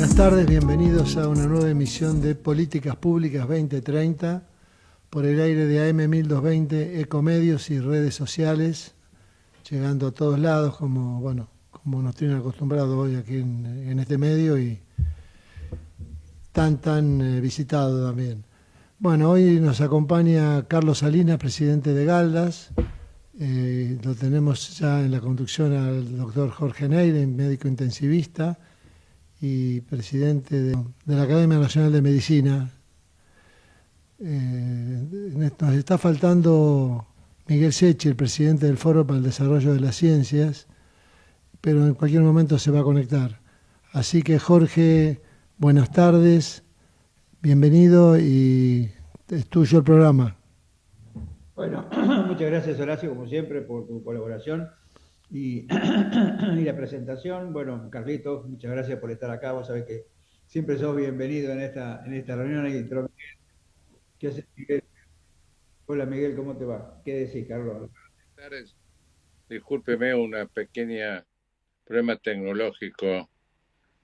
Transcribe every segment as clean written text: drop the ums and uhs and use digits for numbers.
Buenas tardes, bienvenidos a una nueva emisión de Políticas Públicas 2030 por el aire de AM 1220, Ecomedios y redes sociales, llegando a todos lados como nos tienen acostumbrado hoy aquí en este medio y tan visitado también. Bueno, hoy nos acompaña Carlos Salinas, presidente de Galdas. Lo tenemos ya en la conducción al doctor Jorge Neire, médico intensivista y presidente de la Academia Nacional de Medicina. Nos está faltando Miguel Secchi, el presidente del Foro para el Desarrollo de las Ciencias, pero en cualquier momento se va a conectar. Así que Jorge, buenas tardes, bienvenido y es tuyo el programa. Bueno, muchas gracias Horacio, como siempre, por tu colaboración y la presentación. Bueno, Carlitos, muchas gracias por estar acá. Vos sabés que siempre sos bienvenido en esta reunión. Ahí entró Miguel. ¿Qué haces, Miguel? Hola Miguel, ¿cómo te va? ¿Qué decís, Carlos? Buenas tardes. Discúlpeme una pequeña problema tecnológico.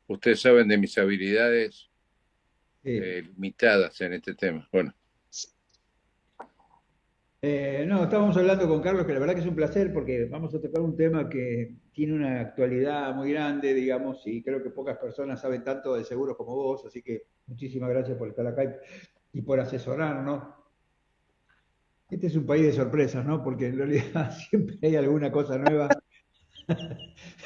Ustedes saben de mis habilidades Sí. limitadas en este tema. Bueno, No, estábamos hablando con Carlos, que la verdad que es un placer porque vamos a tocar un tema que tiene una actualidad muy grande, digamos, y creo que pocas personas saben tanto de seguros como vos, así que muchísimas gracias por estar acá y por asesorarnos. Este es un país de sorpresas, ¿no? Porque en realidad siempre hay alguna cosa nueva,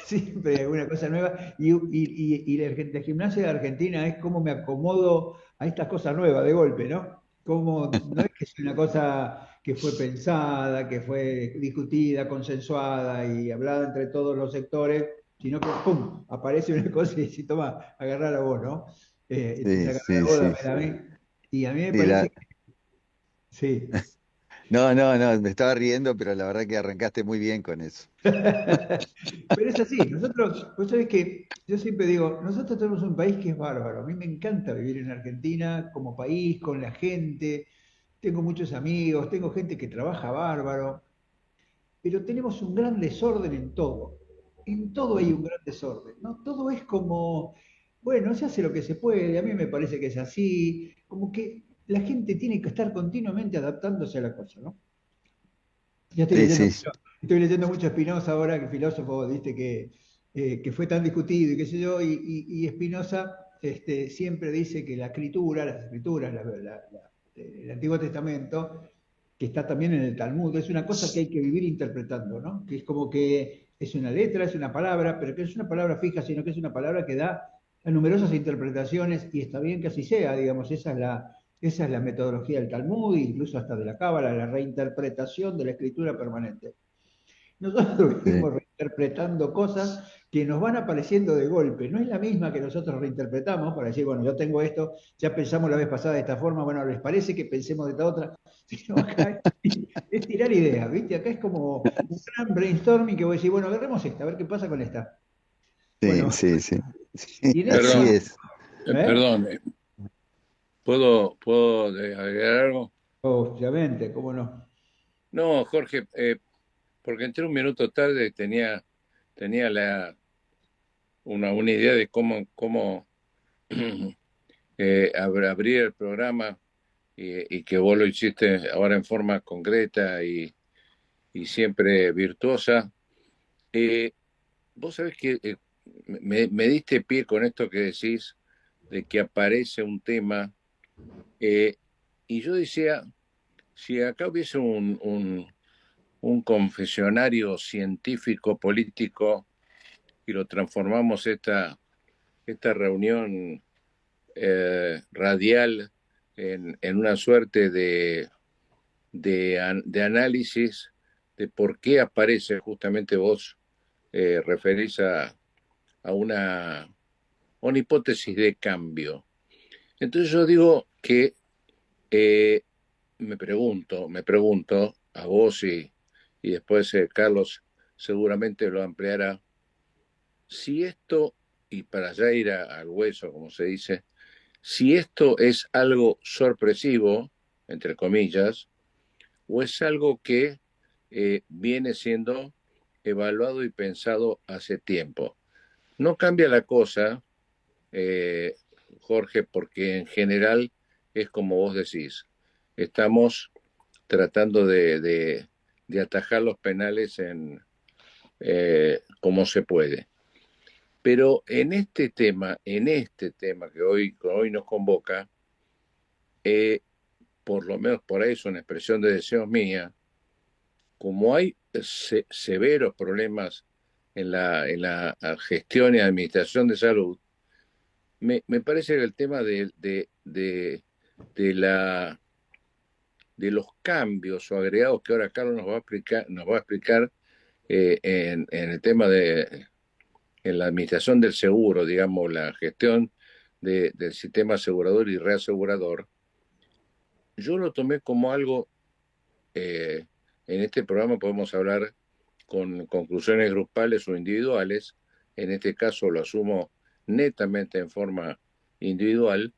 siempre hay alguna cosa nueva, y la gimnasia de Argentina es cómo me acomodo a estas cosas nuevas de golpe, ¿no? Como, no es que es una cosa que fue pensada, que fue discutida, consensuada y hablada entre todos los sectores, sino que ¡pum! Aparece una cosa y dice, toma, agarrala vos, ¿no? Entonces Sí, agarrala sí, vos, sí. dámela a mí. Y a mí me Sí, parece que sí. no, me estaba riendo, pero la verdad que arrancaste muy bien con eso. Pero es así, nosotros, vos sabés que yo siempre digo, nosotros tenemos un país que es bárbaro. A mí me encanta vivir en Argentina como país, con la gente. Tengo muchos amigos, tengo gente que trabaja bárbaro, pero tenemos un gran desorden en todo. En todo hay un gran desorden, ¿no? Todo es como, bueno, se hace lo que se puede, a mí me parece que es así, como que la gente tiene que estar continuamente adaptándose a la cosa, ¿no? Ya Sí, sí, sí. estoy leyendo mucho a Spinoza ahora, que el filósofo, viste, que fue tan discutido y qué sé yo, y Spinoza siempre dice que la escritura, las escrituras, el Antiguo Testamento, que está también en el Talmud, es una cosa que hay que vivir interpretando, ¿no? Que es como que es una letra, es una palabra, pero que no es una palabra fija, sino que es una palabra que da a numerosas interpretaciones y está bien que así sea, digamos, esa es la metodología del Talmud, incluso hasta de la Cábala, la reinterpretación de la escritura permanente. Nosotros Sí. vivimos reinterpretando cosas que nos van apareciendo de golpe. No es la misma que nosotros reinterpretamos para decir, bueno, yo tengo esto, ya pensamos la vez pasada de esta forma, bueno, ¿les parece que pensemos de esta otra? Sino acá es tirar ideas, ¿viste? Acá es como un gran brainstorming que voy a decir, bueno, agarremos esta, a ver qué pasa con esta. Sí, Bueno, sí, sí. y Sí, en eso así perdón, es. ¿eh? perdón. ¿Puedo agregar algo? Obviamente, ¿cómo no? No, Jorge, porque entré un minuto tarde, tenía una idea de cómo abrir el programa y que vos lo hiciste ahora en forma concreta y siempre virtuosa. Eh, Vos sabés que me diste pie con esto que decís de que aparece un tema, eh, y yo decía, si acá hubiese un confesionario científico político y lo transformamos esta reunión radial en una suerte de análisis de por qué aparece, justamente vos referís a una hipótesis de cambio. Entonces yo digo que eh, me pregunto a vos y después Carlos seguramente lo ampliará, si esto, y para ya ir al hueso, como se dice, si esto es algo sorpresivo, entre comillas, o es algo que viene siendo evaluado y pensado hace tiempo. No cambia la cosa eh, Jorge, porque en general es como vos decís, estamos tratando de atajar los penales como se puede. Pero en este tema que hoy nos convoca, por lo menos por ahí es una expresión de deseos mía, como hay severos problemas en la gestión y administración de salud, me parece que el tema de la, de los cambios o agregados que ahora Carlos nos va a explicar en el tema en la administración del seguro, digamos, la gestión del sistema asegurador y reasegurador, yo lo tomé como algo, eh, en este programa podemos hablar con conclusiones grupales o individuales, en este caso lo asumo netamente en forma individual,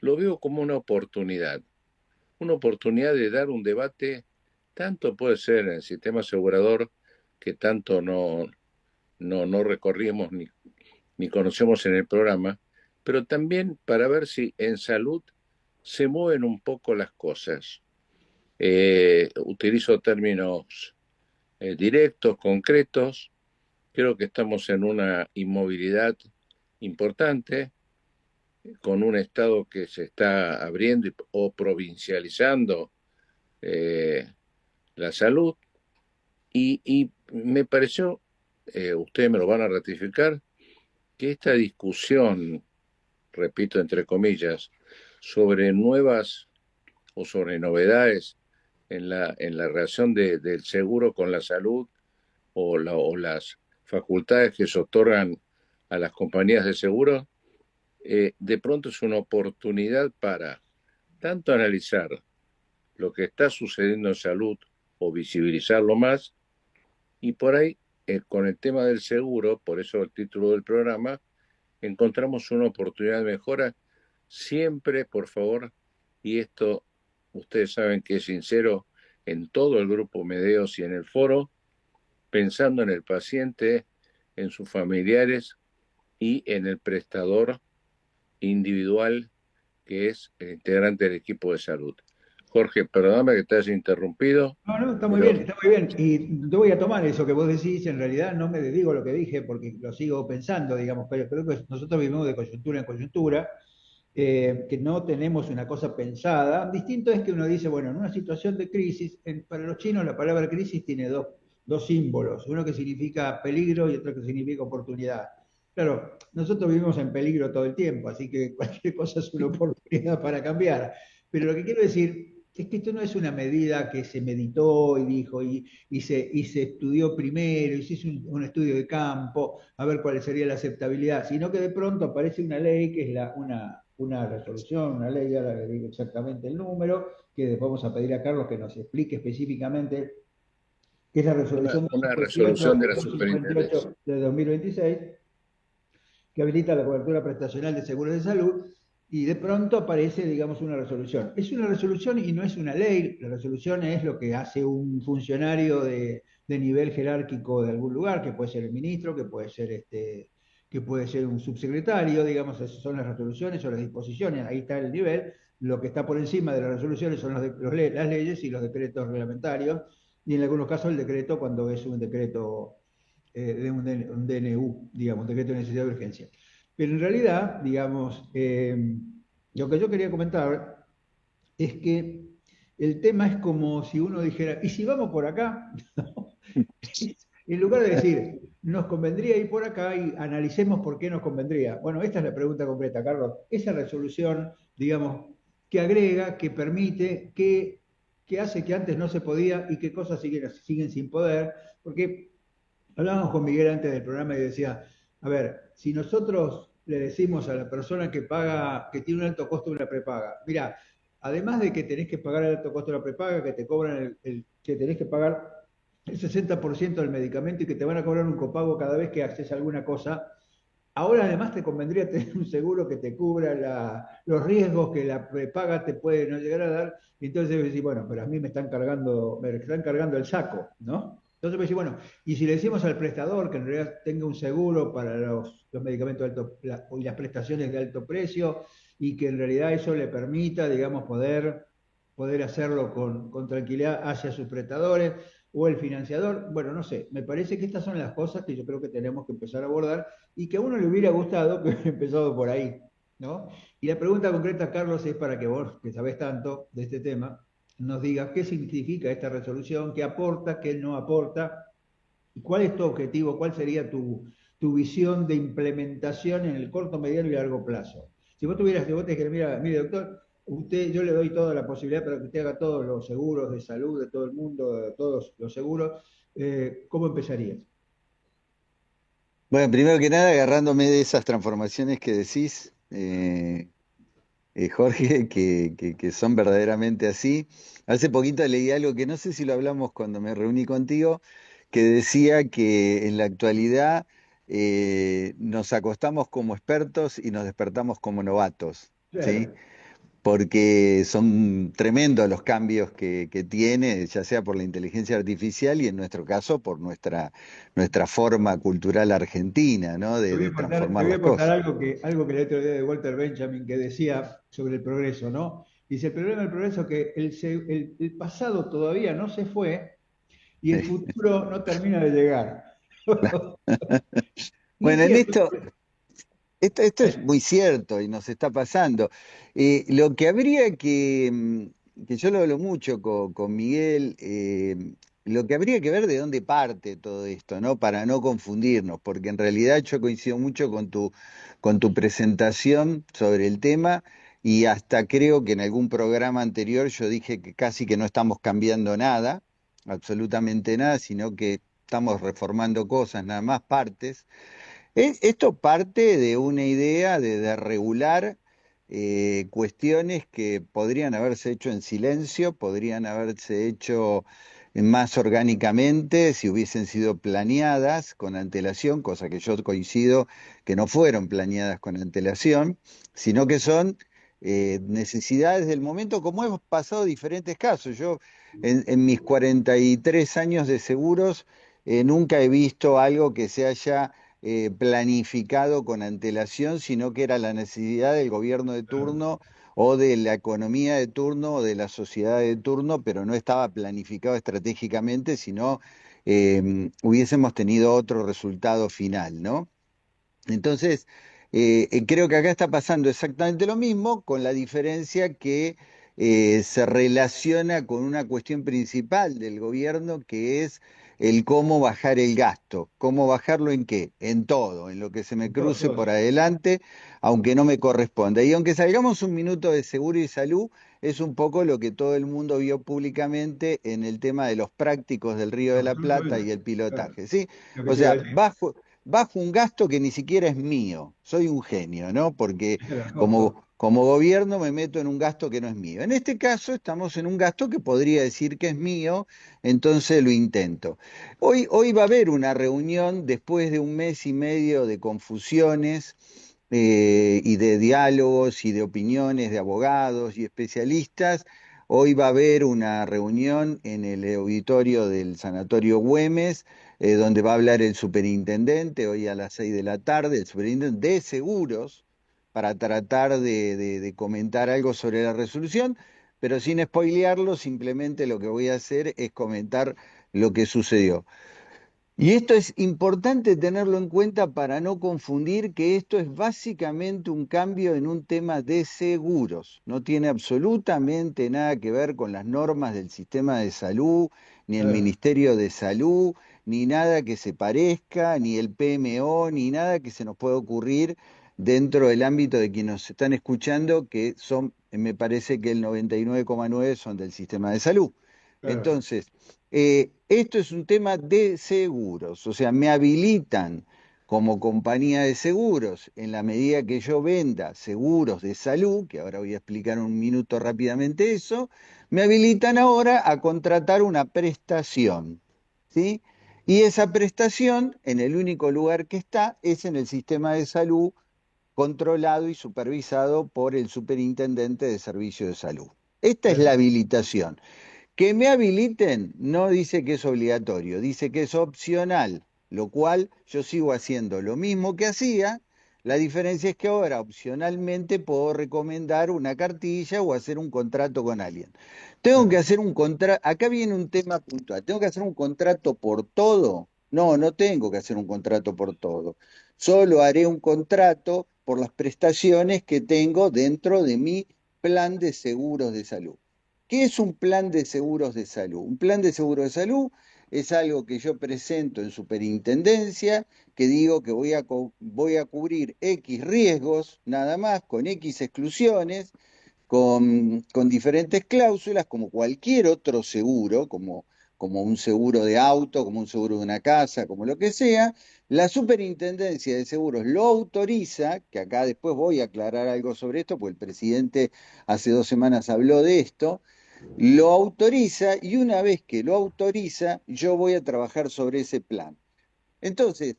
lo veo como una oportunidad de dar un debate, tanto puede ser en el sistema asegurador, que tanto no recorrimos ni conocemos en el programa, pero también para ver si en salud se mueven un poco las cosas. Utilizo términos directos, concretos. Creo que estamos en una inmovilidad importante, con un Estado que se está abriendo o provincializando eh, la salud, y me pareció, ustedes me lo van a ratificar, que esta discusión, repito entre comillas, sobre nuevas o sobre novedades en la relación del seguro con la salud o las facultades que se otorgan a las compañías de seguro, de pronto es una oportunidad para tanto analizar lo que está sucediendo en salud o visibilizarlo más, y por ahí, con el tema del seguro, por eso el título del programa, encontramos una oportunidad de mejora siempre, por favor, y esto ustedes saben que es sincero en todo el grupo Medeos y en el foro, pensando en el paciente, en sus familiares y en el prestador individual que es el integrante del equipo de salud. Jorge, perdóname que te haya interrumpido, No, no, está muy pero bien, está muy bien. Y yo voy a tomar eso que vos decís, en realidad no me dedico a lo que dije porque lo sigo pensando, digamos, pero creo que nosotros vivimos de coyuntura en coyuntura, que no tenemos una cosa pensada. Distinto es que uno dice, bueno, en una situación de crisis, para los chinos la palabra crisis tiene dos símbolos, uno que significa peligro y otro que significa oportunidad. Claro, nosotros vivimos en peligro todo el tiempo, así que cualquier cosa es una oportunidad para cambiar. Pero lo que quiero decir es que esto no es una medida que se meditó y dijo y se estudió primero, y se hizo un estudio de campo, a ver cuál sería la aceptabilidad, sino que de pronto aparece una ley que es una resolución, una ley, ya le digo exactamente el número, que después vamos a pedir a Carlos que nos explique específicamente, que es la resolución una resolución de la 258 superintendencia. de 2026, que habilita la cobertura prestacional de seguros de salud, y de pronto aparece, digamos, una resolución. Es una resolución y no es una ley. La resolución es lo que hace un funcionario de nivel jerárquico de algún lugar, que puede ser el ministro, que puede ser un subsecretario, digamos, esas son las resoluciones o las disposiciones, ahí está el nivel. Lo que está por encima de las resoluciones son las leyes y los decretos reglamentarios, y en algunos casos el decreto cuando es un decreto de un DNU, digamos, decreto de necesidad de urgencia. Pero en realidad, digamos, lo que yo quería comentar es que el tema es como si uno dijera, ¿y si vamos por acá? En lugar de decir, nos convendría ir por acá y analicemos por qué nos convendría. Bueno, esta es la pregunta concreta, Carlos. Esa resolución, digamos, que agrega, que permite, que hace que antes no se podía y que cosas siguen sin poder, porque hablábamos con Miguel antes del programa y decía, a ver, si nosotros le decimos a la persona que paga, que tiene un alto costo de una prepaga, mira, además de que tenés que pagar el alto costo de la prepaga, que te cobran que tenés que pagar el 60% del medicamento y que te van a cobrar un copago cada vez que haces alguna cosa, ahora además te convendría tener un seguro que te cubra los riesgos que la prepaga te puede no llegar a dar, y entonces decís, bueno, pero a mí me están cargando el saco, ¿no? Entonces me dice, bueno, y si le decimos al prestador que en realidad tenga un seguro para los medicamentos de y las prestaciones de alto precio, y que en realidad eso le permita, digamos, poder hacerlo con tranquilidad hacia sus prestadores o el financiador. Bueno, no sé, me parece que estas son las cosas que yo creo que tenemos que empezar a abordar y que a uno le hubiera gustado que hubiera empezado por ahí, ¿no? Y la pregunta concreta, Carlos, es para que vos, que sabés tanto de este tema, nos digas qué significa esta resolución, qué aporta, qué no aporta, y cuál es tu objetivo, cuál sería tu visión de implementación en el corto, mediano y largo plazo. Si vos te dijeras, mira, mire doctor, yo le doy toda la posibilidad para que usted haga todos los seguros de salud de todo el mundo, de todos los seguros, ¿cómo empezarías? Bueno, primero que nada, agarrándome de esas transformaciones que decís, Jorge, que son verdaderamente así. Hace poquito leí algo que no sé si lo hablamos cuando me reuní contigo, que decía que en la actualidad nos acostamos como expertos y nos despertamos como novatos, ¿sí? Claro, Porque son tremendos los cambios que tiene, ya sea por la inteligencia artificial y en nuestro caso por nuestra forma cultural argentina, ¿no? De te transformar voy a las contar cosas. algo que el otro día de Walter Benjamin que decía sobre el progreso, ¿no? Dice, el problema del progreso es que el pasado todavía no se fue y el Sí. futuro no termina de llegar. Y es Bueno, en cierto, esto es muy cierto y nos está pasando. Lo que habría que yo lo hablo mucho con Miguel, lo que habría que ver de dónde parte todo esto, ¿no? Para no confundirnos, porque en realidad yo coincido mucho con tu presentación sobre el tema y hasta creo que en algún programa anterior yo dije que casi que no estamos cambiando nada, absolutamente nada, sino que estamos reformando cosas, nada más partes. Esto parte de una idea de regular cuestiones que podrían haberse hecho en silencio, podrían haberse hecho más orgánicamente si hubiesen sido planeadas con antelación, cosa que yo coincido que no fueron planeadas con antelación, sino que son necesidades del momento, como hemos pasado diferentes casos. Yo en mis 43 años de seguros nunca he visto algo que se haya planificado con antelación, sino que era la necesidad del gobierno de turno o de la economía de turno o de la sociedad de turno, pero no estaba planificado estratégicamente, sino hubiésemos tenido otro resultado final, ¿no? Entonces, creo que acá está pasando exactamente lo mismo, con la diferencia que se relaciona con una cuestión principal del gobierno, que es el cómo bajar el gasto. ¿Cómo bajarlo en qué? En todo, en lo que se me cruce por todo. adelante, aunque no me corresponda. Y aunque salgamos un minuto de seguro y salud, es un poco lo que todo el mundo vio públicamente en el tema de los prácticos del Río de la Plata y Absolutamente. el Claro, pilotaje, ¿sí? lo que O te iba a sea, decir. bajo un gasto que ni siquiera es mío. Soy un genio, ¿no? Porque Claro, como gobierno me meto en un gasto que no es mío. En este caso estamos en un gasto que podría decir que es mío, entonces lo intento. Hoy va a haber una reunión después de un mes y medio de confusiones y de diálogos y de opiniones de abogados y especialistas. Hoy va a haber una reunión en el auditorio del Sanatorio Güemes donde va a hablar el superintendente hoy a las 6 de la tarde, el superintendente de seguros, para tratar de comentar algo sobre la resolución, pero sin spoilearlo, simplemente lo que voy a hacer es comentar lo que sucedió. Y esto es importante tenerlo en cuenta para no confundir que esto es básicamente un cambio en un tema de seguros. No tiene absolutamente nada que ver con las normas del sistema de salud, ni el claro. Ministerio de Salud, ni nada que se parezca, ni el PMO, ni nada que se nos pueda ocurrir dentro del ámbito de quienes nos están escuchando, que son, me parece que el 99,9 son del sistema de salud. Claro. Entonces, esto es un tema de seguros, o sea, me habilitan como compañía de seguros en la medida que yo venda seguros de salud, que ahora voy a explicar un minuto rápidamente eso, me habilitan ahora a contratar una prestación, ¿sí? Y esa prestación, en el único lugar que está, es en el sistema de salud controlado y supervisado por el superintendente de servicios de salud. Esta es la habilitación Que me habiliten no dice que es obligatorio, dice que es opcional, lo cual yo sigo haciendo lo mismo que hacía. La diferencia es que ahora opcionalmente puedo recomendar una cartilla o hacer un contrato con alguien. Tengo que hacer un contrato, acá viene un tema puntual, ¿tengo que hacer un contrato por todo? No, no tengo que hacer un contrato por todo. Solo haré un contrato por las prestaciones que tengo dentro de mi plan de seguros de salud. ¿Qué es un plan de seguros de salud? Un plan de seguros de salud es algo que yo presento en superintendencia, que digo que voy a cubrir X riesgos, nada más, con X exclusiones, con diferentes cláusulas, como cualquier otro seguro, como un seguro de auto, como un seguro de una casa, como lo que sea. La superintendencia de seguros lo autoriza, que acá después voy a aclarar algo sobre esto, porque el presidente hace 2 semanas habló de esto, lo autoriza y una vez que lo autoriza, yo voy a trabajar sobre ese plan. Entonces,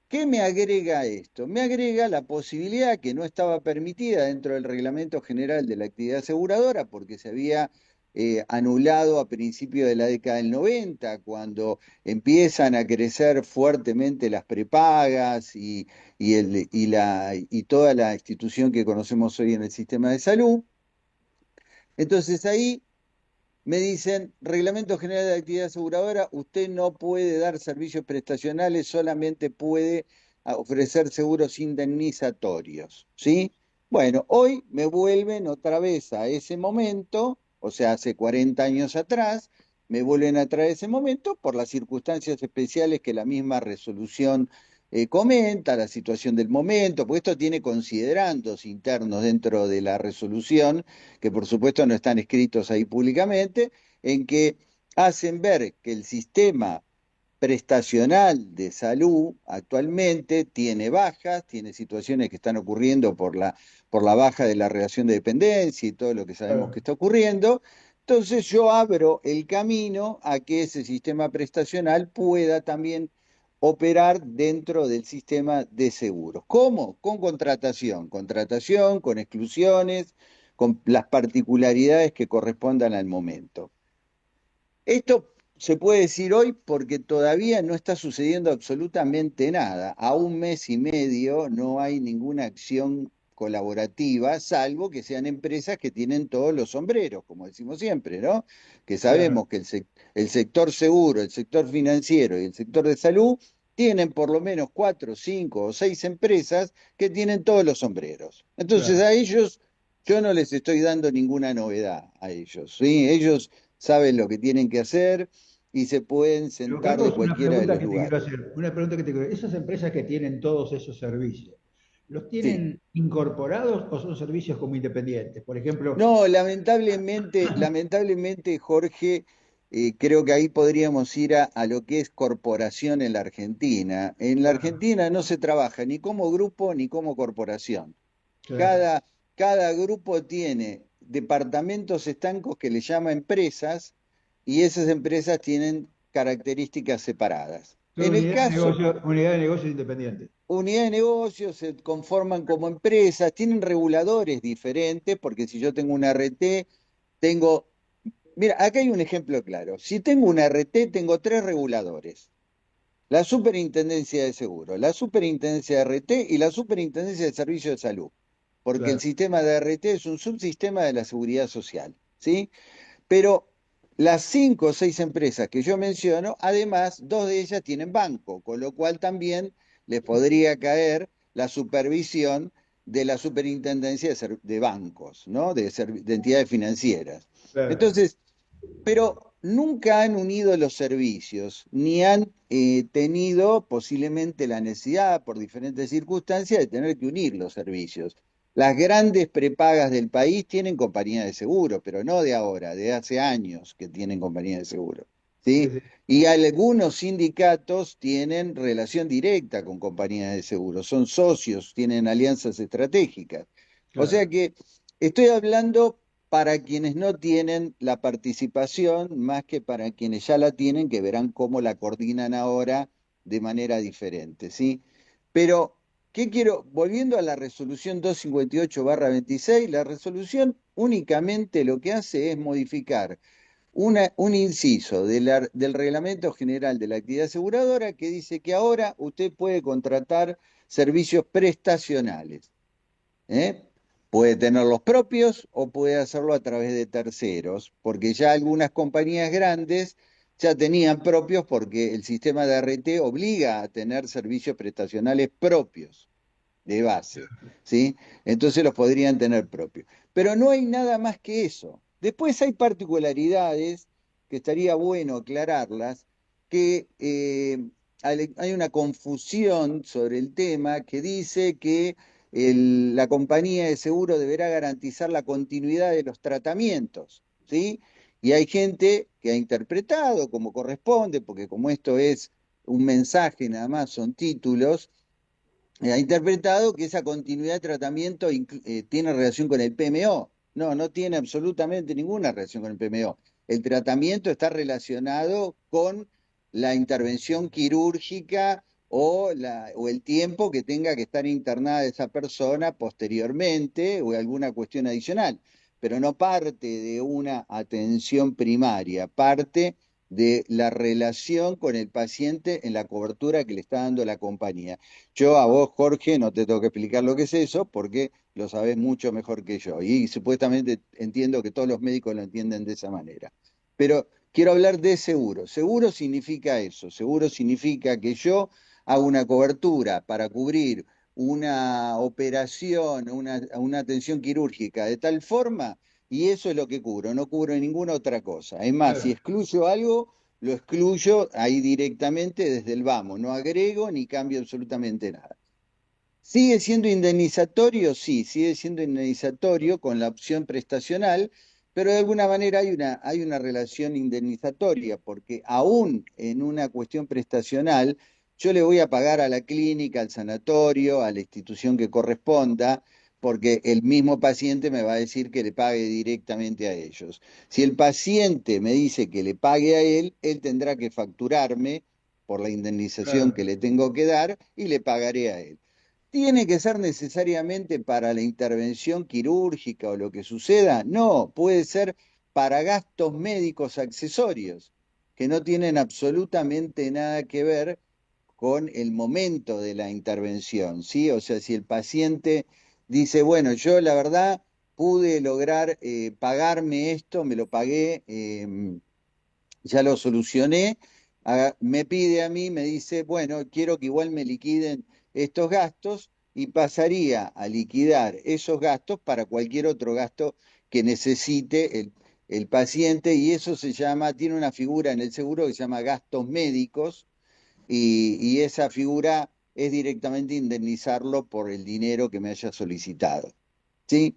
¿qué me agrega esto? Me agrega la posibilidad que no estaba permitida dentro del Reglamento General de la Actividad Aseguradora, porque se había anulado a principios de la década del 90, cuando empiezan a crecer fuertemente las prepagas y toda la institución que conocemos hoy en el sistema de salud. Entonces ahí me dicen, Reglamento General de Actividad Aseguradora, usted no puede dar servicios prestacionales, solamente puede ofrecer seguros indemnizatorios, ¿sí? Bueno, hoy me vuelven otra vez a ese momento, o sea, hace 40 años atrás, me vuelven a traer ese momento por las circunstancias especiales que la misma resolución comenta, la situación del momento, porque esto tiene considerandos internos dentro de la resolución que por supuesto no están escritos ahí públicamente, en que hacen ver que el sistema prestacional de salud actualmente tiene bajas, tiene situaciones que están ocurriendo por la baja de la relación de dependencia y todo lo que sabemos que está ocurriendo. Entonces yo abro el camino a que ese sistema prestacional pueda también operar dentro del sistema de seguros. ¿Cómo? Con contratación, con exclusiones, con las particularidades que correspondan al momento. Esto se puede decir hoy porque todavía no está sucediendo absolutamente nada. A 1 mes y medio no hay ninguna acción colaborativa, salvo que sean empresas que tienen todos los sombreros, como decimos siempre, ¿no? Que sabemos que el sector seguro, el sector financiero y el sector de salud tienen por lo menos 4, 5 o 6 empresas que tienen todos los sombreros. Entonces a ellos yo no les estoy dando ninguna novedad a ellos, ¿sí? Ellos saben lo que tienen que hacer y se pueden Pero sentar de Carlos, una cualquiera de pregunta los que te quiero lugares. hacer, una pregunta que te quiero. Esas empresas que tienen todos esos servicios, ¿los Sí. tienen incorporados o son servicios como independientes? Por ejemplo, No, lamentablemente, Jorge, creo que ahí podríamos ir a lo que es corporación en la Argentina. En la claro, Argentina no se trabaja ni como grupo ni como corporación. claro, Cada, cada grupo tiene departamentos estancos que le llama empresas y esas empresas tienen características separadas. son En el caso, unidad de negocios independientes. unidades de negocios se conforman como empresas, tienen reguladores diferentes, porque si yo tengo una RT, tengo... Mira, acá hay un ejemplo claro. Si tengo una RT, tengo 3 reguladores. La Superintendencia de Seguros, la Superintendencia de RT y la Superintendencia de Servicios de Salud, porque el Claro, sistema de RT es un subsistema de la seguridad social, ¿sí? Pero las 5 o 6 empresas que yo menciono, además, 2 de ellas tienen banco, con lo cual también les podría caer la supervisión de la superintendencia de bancos, ¿no? De entidades financieras. claro. Entonces, pero nunca han unido los servicios, ni han tenido posiblemente la necesidad, por diferentes circunstancias, de tener que unir los servicios. Las grandes prepagas del país tienen compañía de seguro, pero no de ahora, de hace años que tienen compañía de seguro, Sí, ¿sí? sí, Y algunos sindicatos tienen relación directa con compañías de seguro, son socios, tienen alianzas estratégicas. O sea claro. que estoy hablando para quienes no tienen la participación, más que para quienes ya la tienen, que verán cómo la coordinan ahora de manera diferente, ¿sí? Pero, ¿qué quiero? Volviendo a la resolución 258/26, la resolución únicamente lo que hace es modificar un inciso del Reglamento General de la Actividad Aseguradora que dice que ahora usted puede contratar servicios prestacionales. ¿Eh? Puede tener los propios o puede hacerlo a través de terceros, porque ya algunas compañías grandes ya tenían propios porque el sistema de RT obliga a tener servicios prestacionales propios de base, ¿sí? Entonces los podrían tener propios. Pero no hay nada más que eso. Después hay particularidades que estaría bueno aclararlas, que hay una confusión sobre el tema que dice que la compañía de seguro deberá garantizar la continuidad de los tratamientos, ¿sí? Y hay gente que ha interpretado como corresponde, porque como esto es un mensaje nada más, son títulos, ha interpretado que esa continuidad de tratamiento tiene relación con el PMO. No, no tiene absolutamente ninguna relación con el PMO. El tratamiento está relacionado con la intervención quirúrgica o el tiempo que tenga que estar internada esa persona posteriormente o alguna cuestión adicional. Pero no parte de una atención primaria, parte de la relación con el paciente en la cobertura que le está dando la compañía. Yo a vos, Jorge, no te tengo que explicar lo que es eso porque lo sabés mucho mejor que yo. Y supuestamente entiendo que todos los médicos lo entienden de esa manera. Pero quiero hablar de seguro. Seguro significa eso. Seguro significa que yo hago una cobertura para cubrir una operación, una atención quirúrgica de tal forma, y eso es lo que cubro, no cubro ninguna otra cosa. Es más, si Claro. excluyo algo, lo excluyo ahí directamente desde el vamos, no agrego ni cambio absolutamente nada. ¿Sigue siendo indemnizatorio? Sí, sigue siendo indemnizatorio con la opción prestacional, pero de alguna manera hay una relación indemnizatoria, porque aún en una cuestión prestacional, yo le voy a pagar a la clínica, al sanatorio, a la institución que corresponda, porque el mismo paciente me va a decir que le pague directamente a ellos. Si el paciente me dice que le pague a él tendrá que facturarme por la indemnización Claro. que le tengo que dar y le pagaré a él. ¿Tiene que ser necesariamente para la intervención quirúrgica o lo que suceda? No, puede ser para gastos médicos accesorios, que no tienen absolutamente nada que ver con el momento de la intervención, ¿sí? O sea, si el paciente dice, bueno, yo la verdad pude lograr pagarme esto, me lo pagué, ya lo solucioné, me pide a mí, me dice, bueno, quiero que igual me liquiden estos gastos y pasaría a liquidar esos gastos para cualquier otro gasto que necesite el paciente y eso se llama, tiene una figura en el seguro que se llama gastos médicos y esa figura es directamente indemnizarlo por el dinero que me haya solicitado. ¿Sí?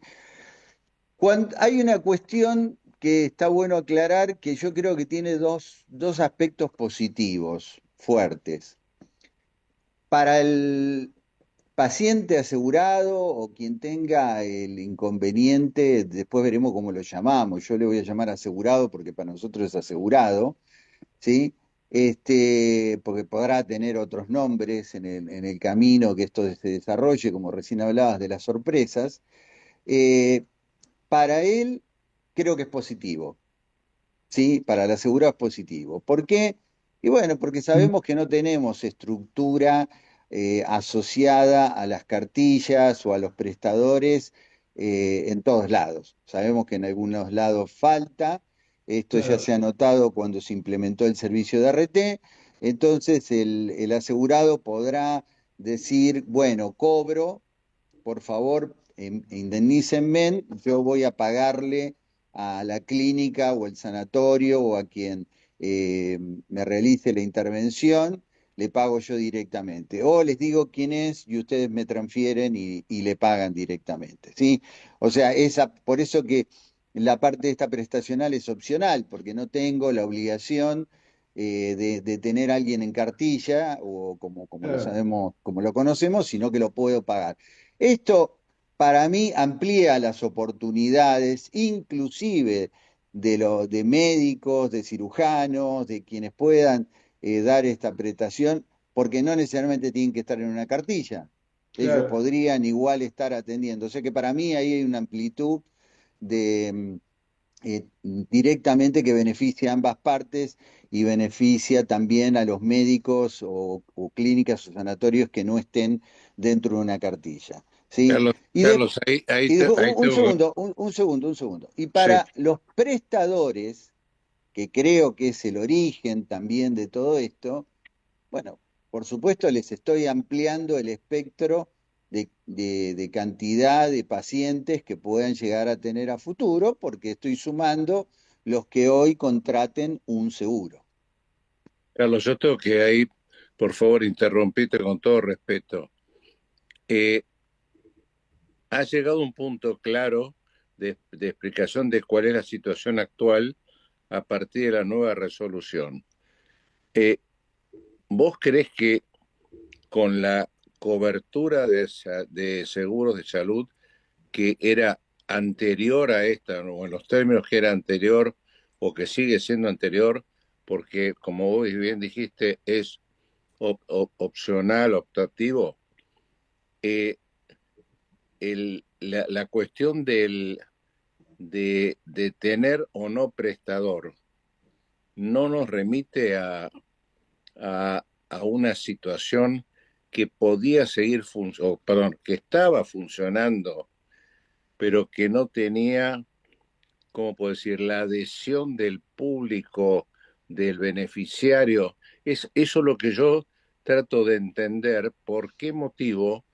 Hay una cuestión que está bueno aclarar que yo creo que tiene dos aspectos positivos fuertes. Para el paciente asegurado o quien tenga el inconveniente, después veremos cómo lo llamamos, yo le voy a llamar asegurado porque para nosotros es asegurado, ¿sí? Porque podrá tener otros nombres en el camino que esto se desarrolle, como recién hablabas de las sorpresas. Eh, para él creo que es positivo, ¿sí? Para el asegurado es positivo. ¿Por qué? Y bueno, porque sabemos que no tenemos estructura asociada a las cartillas o a los prestadores en todos lados. Sabemos que en algunos lados falta, esto ya Claro. se ha notado cuando se implementó el servicio de RT, entonces el asegurado podrá decir, bueno, cobro, por favor, indemnícenme, yo voy a pagarle a la clínica o el sanatorio o a quien eh, me realice la intervención, le pago yo directamente. O les digo quién es y ustedes me transfieren y le pagan directamente, ¿sí? O sea, por eso que la parte de esta prestacional es opcional, porque no tengo la obligación de tener a alguien en cartilla o como lo Claro. sabemos, como lo conocemos, sino que lo puedo pagar. Esto para mí amplía las oportunidades, inclusive de médicos, de cirujanos, de quienes puedan dar esta prestación, porque no necesariamente tienen que estar en una cartilla. Ellos Claro. podrían igual estar atendiendo. O sea que para mí ahí hay una amplitud de, directamente que beneficia a ambas partes y beneficia también a los médicos o clínicas o sanatorios que no estén dentro de una cartilla. ¿Sí? Carlos, Y, Carlos, ahí, y después, ahí un tengo. segundo, un segundo. Y Sí, para los prestadores, que creo que es el origen también de todo esto, bueno, por supuesto les estoy ampliando el espectro de cantidad de pacientes que puedan llegar a tener a futuro, porque estoy sumando los que hoy contraten un seguro. Carlos, yo tengo que ahí, por favor, interrumpirte con todo respeto. Eh, ha llegado un punto claro de explicación de cuál es la situación actual a partir de la nueva resolución. Eh, ¿Vos crees que con la cobertura de seguros de salud que era anterior a esta, o en los términos que era anterior o que sigue siendo anterior, porque como vos bien dijiste, es opcional, optativo, eh, la cuestión de tener o no prestador no nos remite a una situación que podía seguir perdón, que estaba funcionando, pero que no tenía, ¿cómo puedo decir?, la adhesión del público, del beneficiario. Es eso lo que yo trato de entender, por qué motivo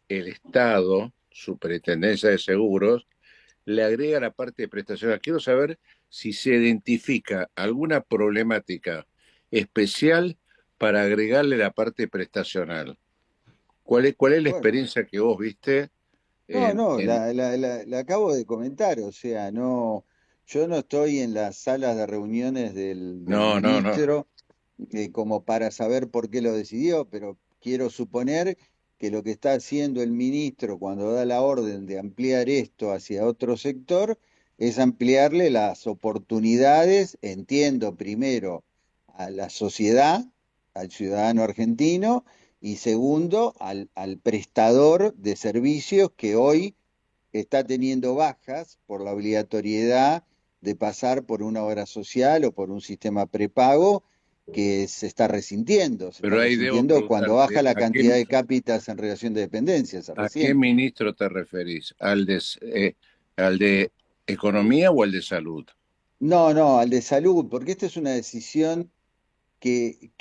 el Estado, Superintendencia de Seguros, le agrega la parte de prestaciones. Quiero saber si se identifica alguna problemática especial para agregarle la parte prestacional. ¿Cuál es la Bueno, experiencia que vos viste no, no, en... la acabo de comentar, o sea, no, yo no estoy en las salas de reuniones del No, no, no. ministro como para saber por qué lo decidió, pero quiero suponer que lo que está haciendo el ministro cuando da la orden de ampliar esto hacia otro sector es ampliarle las oportunidades, entiendo primero, a la sociedad, al ciudadano argentino, y segundo, al prestador de servicios que hoy está teniendo bajas por la obligatoriedad de pasar por una obra social o por un sistema prepago que se está Pero ahí debo resintiendo cuando baja preguntarte, la cantidad de cápitas en relación de dependencias, se ¿a qué resiente. ministro te referís? ¿Al de Economía o al de Salud? No, no, al de salud, porque esta es una decisión que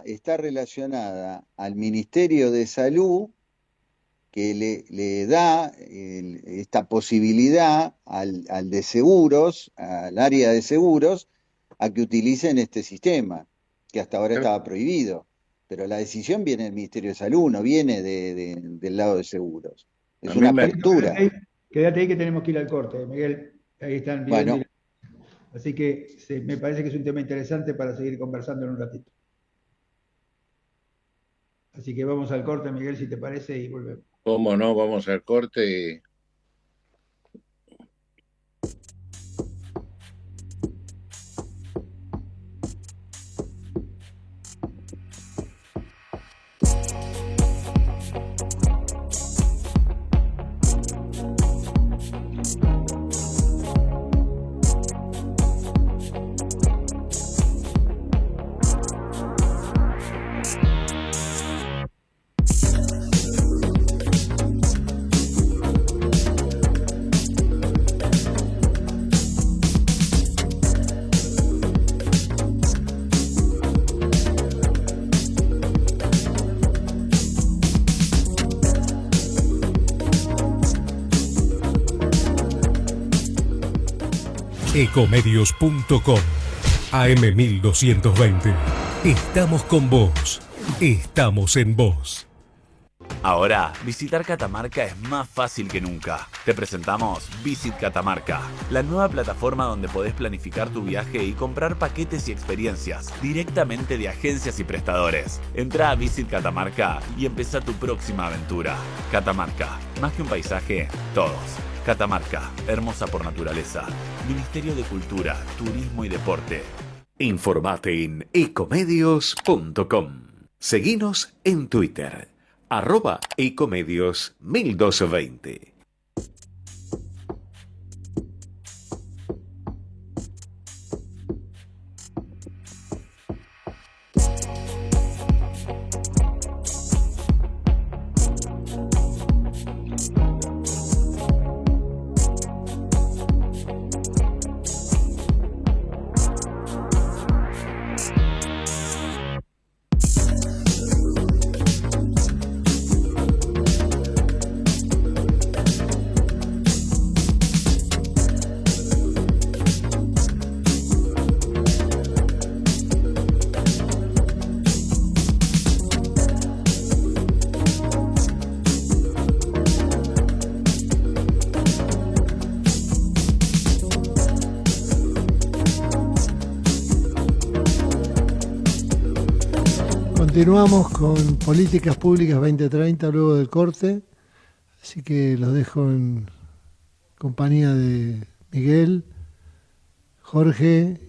está relacionada al Ministerio de Salud, que le da esta posibilidad al de seguros, al área de seguros, a que utilicen este sistema, que hasta ahora estaba prohibido. Pero la decisión viene del Ministerio de Salud, no viene del lado de seguros. A Es mí una me... apertura. Quédate ahí que tenemos que ir al corte, Miguel. Ahí están viendo. Bueno, Así que me parece que es un tema interesante para seguir conversando en un ratito. Así que vamos al corte, Miguel, si te parece, y volvemos. ¿Cómo no? Vamos al corte. Ecomedios.com AM1220. Estamos con vos. Estamos en vos. Ahora, visitar Catamarca es más fácil que nunca. Te presentamos Visit Catamarca, la nueva plataforma donde podés planificar tu viaje y comprar paquetes y experiencias directamente de agencias y prestadores. Entra a Visit Catamarca y empezá tu próxima aventura. Catamarca, más que un paisaje, todos. Catamarca, hermosa por naturaleza. Ministerio de Cultura, Turismo y Deporte. Informate en ecomedios.com. Seguinos en Twitter. @ecomedios1220. Continuamos con Políticas Públicas 2030 luego del corte, así que los dejo en compañía de Miguel, Jorge